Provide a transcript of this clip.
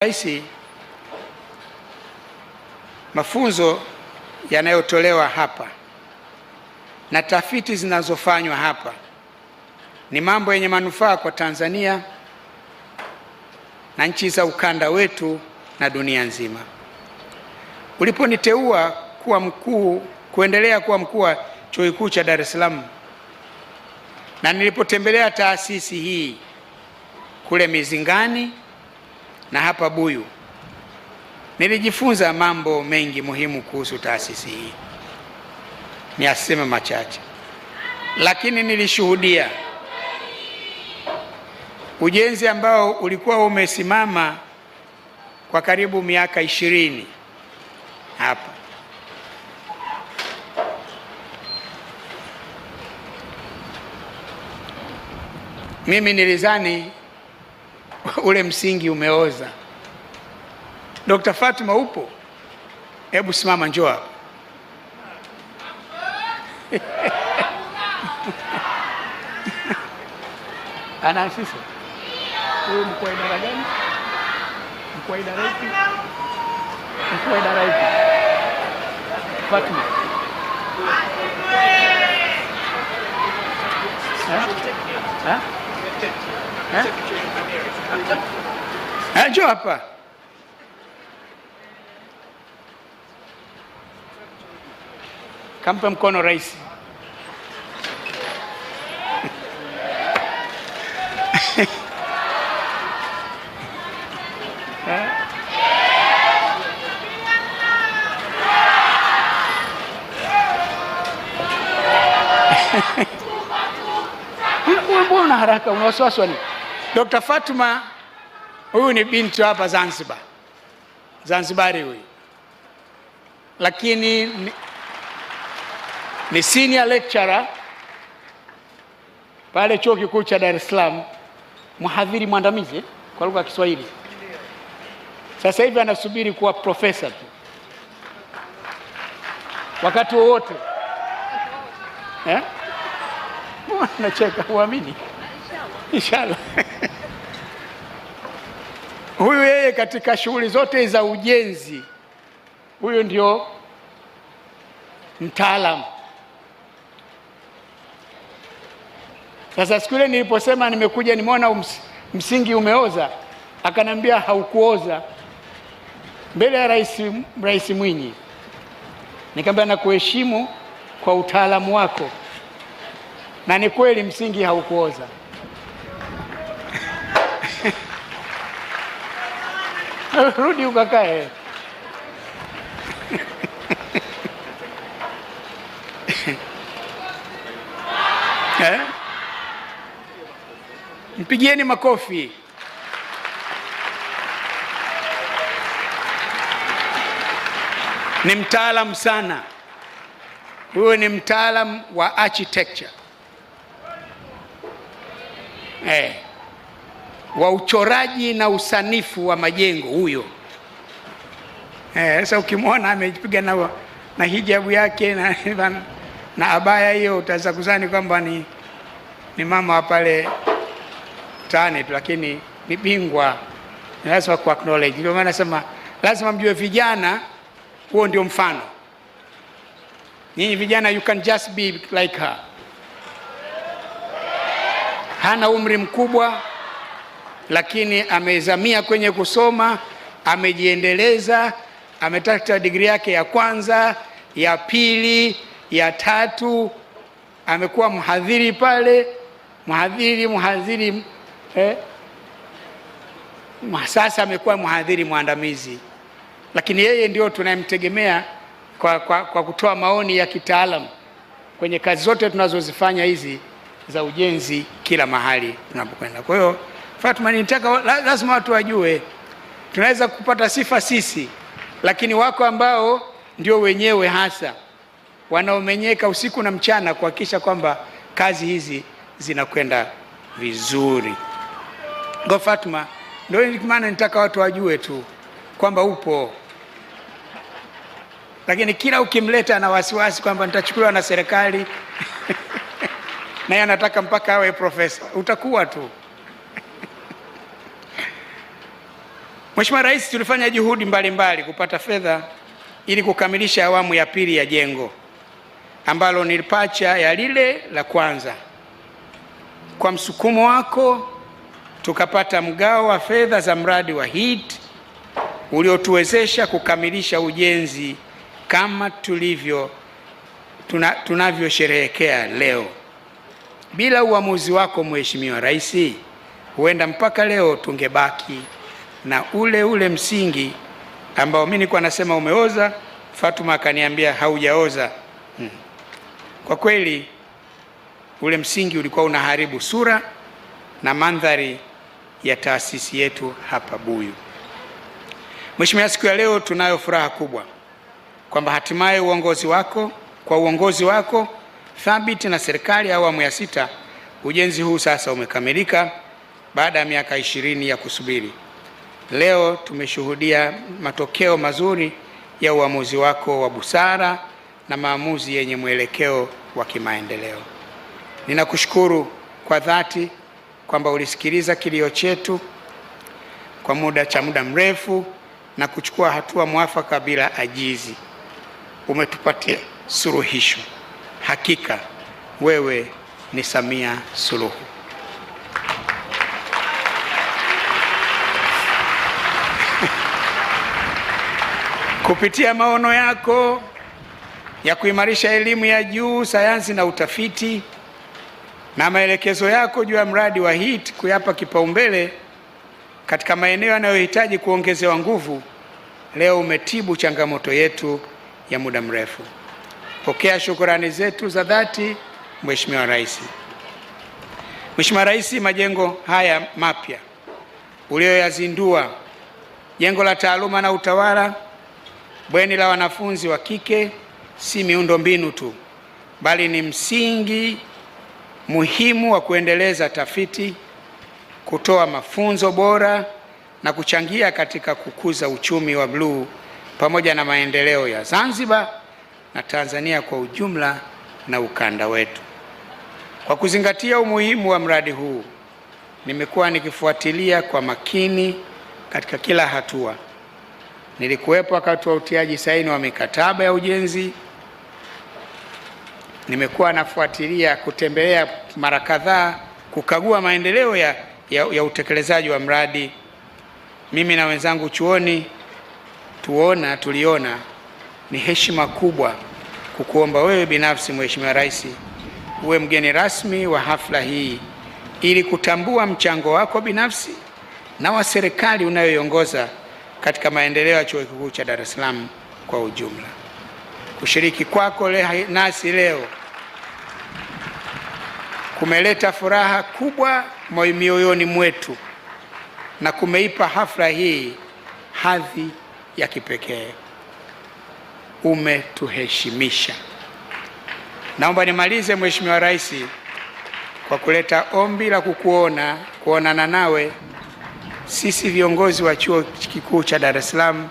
Rais, mafunzo yanayotolewa hapa na tafiti zinazofanywa hapa ni mambo yenye manufaa kwa Tanzania na nchi za ukanda wetu na dunia nzima. Uliponiteua kuendelea kuwa mkuu wa Chuo Kikuu cha Dar es Salaam na nilipotembelea taasisi hii kule Mizingani na hapa Buyu, nilijifunza mambo mengi muhimu kuhusu taasisi hii. Ni aseme machache, lakini nilishuhudia ujenzi ambao ulikuwa umesimama kwa karibu miaka 20 hapa. Mimi nilizani ule msingi umeoza. Dr. Fatuma upo? Hebu simama, njoo hapa. Anaasisi huyu mkuu wa idara gani? Mkuu wa idara ipi? Mkuu wa idara ipi? Fatuma. Njoo hapa. Kampa mkono rais. Mbona haraka, una wasiwasi nini? Dr. Fatuma huyu ni binti hapa Zanzibar, Zanzibari huyu, lakini ni senior lecturer pale Chuo Kikuu cha Dar es Salaam, mhadhiri mwandamizi kwa lugha ya Kiswahili. Sasa hivi anasubiri kuwa profesa tu wakati wowote. Nacheka, huamini? Inshallah. Huyu yeye katika shughuli zote za ujenzi, huyu ndio mtaalamu. Sasa siku ile niliposema nimekuja nimeona msingi umeoza, akanambia haukuoza, mbele ya Rais Mwinyi. Nikamwambia nakuheshimu kwa utaalamu wako, na ni kweli msingi haukuoza. Rudi ukakae. Mpigieni makofi. Ni mtaalamu sana. Huyo ni mtaalamu wa architecture. Wa uchoraji na usanifu wa majengo huyo. Sasa ukimwona amejipiga na hijabu yake na abaya hiyo, utaweza kuzani kwamba ni mama wa pale tani tu, lakini ni bingwa. Lazima ku acknowledge. Ndio maana nasema lazima mjue vijana, huo ndio mfano. Nyinyi vijana, you can just be like her. Hana umri mkubwa, lakini amezamia kwenye kusoma, amejiendeleza, ametafuta degree yake ya kwanza, ya pili, ya tatu, amekuwa mhadhiri pale, mhadhiri sasa amekuwa mhadhiri mwandamizi. Lakini yeye ndio tunayemtegemea kwa kutoa maoni ya kitaalamu kwenye kazi zote tunazozifanya hizi za ujenzi kila mahali tunapokwenda. Kwa hiyo Fatuma, nitaka lazima watu wajue, tunaweza kupata sifa sisi, lakini wako ambao ndio wenyewe hasa wanaomenyeka usiku na mchana kuhakikisha kwamba kazi hizi zinakwenda vizuri. Kwa Fatuma, ndio maana nitaka watu wajue tu kwamba upo, lakini kila ukimleta na wasiwasi kwamba nitachukuliwa na serikali na yeye anataka mpaka awe profesa, utakuwa tu. Mheshimiwa Rais, tulifanya juhudi mbalimbali kupata fedha ili kukamilisha awamu ya pili ya jengo ambalo ni pacha ya lile la kwanza. Kwa msukumo wako tukapata mgao wa fedha za mradi wa HEET uliotuwezesha kukamilisha ujenzi kama tunavyosherehekea leo. Bila uamuzi wako Mheshimiwa Rais, huenda mpaka leo tungebaki na ule msingi ambao mimi nilikuwa nasema umeoza, Fatuma akaniambia haujaoza. Kwa kweli ule msingi ulikuwa unaharibu sura na mandhari ya taasisi yetu hapa Buyu. Mheshimiwa, siku ya leo tunayo furaha kubwa kwamba hatimaye uongozi wako thabiti na serikali ya awamu ya 6, ujenzi huu sasa umekamilika baada ya miaka 20 ya kusubiri. Leo tumeshuhudia matokeo mazuri ya uamuzi wako wa busara na maamuzi yenye mwelekeo wa kimaendeleo. Ninakushukuru kwa dhati kwamba ulisikiliza kilio chetu kwa muda mrefu na kuchukua hatua mwafaka bila ajizi. Umetupatia suluhisho. Hakika wewe ni Samia Suluhu. Kupitia maono yako ya kuimarisha elimu ya juu, sayansi na utafiti na maelekezo yako juu ya mradi wa HEET kuyapa kipaumbele katika maeneo yanayohitaji kuongezewa nguvu, leo umetibu changamoto yetu ya muda mrefu. Pokea shukrani zetu za dhati Mheshimiwa Rais. Mheshimiwa Rais, majengo haya mapya uliyoyazindua, jengo la taaluma na utawala, bweni la wanafunzi wa kike, si miundombinu tu, bali ni msingi muhimu wa kuendeleza tafiti, kutoa mafunzo bora na kuchangia katika kukuza uchumi wa bluu pamoja na maendeleo ya Zanzibar na Tanzania kwa ujumla na ukanda wetu. Kwa kuzingatia umuhimu wa mradi huu, nimekuwa nikifuatilia kwa makini katika kila hatua. Nilikuwepo wakati wa utiaji saini wa mikataba ya ujenzi. Nimekuwa nafuatilia, kutembelea mara kadhaa, kukagua maendeleo ya utekelezaji wa mradi. Mimi na wenzangu chuoni tuliona ni heshima kubwa kukuomba wewe binafsi Mheshimiwa Rais uwe mgeni rasmi wa hafla hii ili kutambua mchango wako binafsi na wa serikali unayoiongoza katika maendeleo ya Chuo Kikuu cha Dar es Salaam kwa ujumla. Kushiriki kwako nasi leo kumeleta furaha kubwa mioyoni mwetu na kumeipa hafla hii hadhi ya kipekee. Umetuheshimisha. Naomba nimalize Mheshimiwa Rais kwa kuleta ombi la kuonana nawe sisi viongozi wa Chuo Kikuu cha Dar es Salaam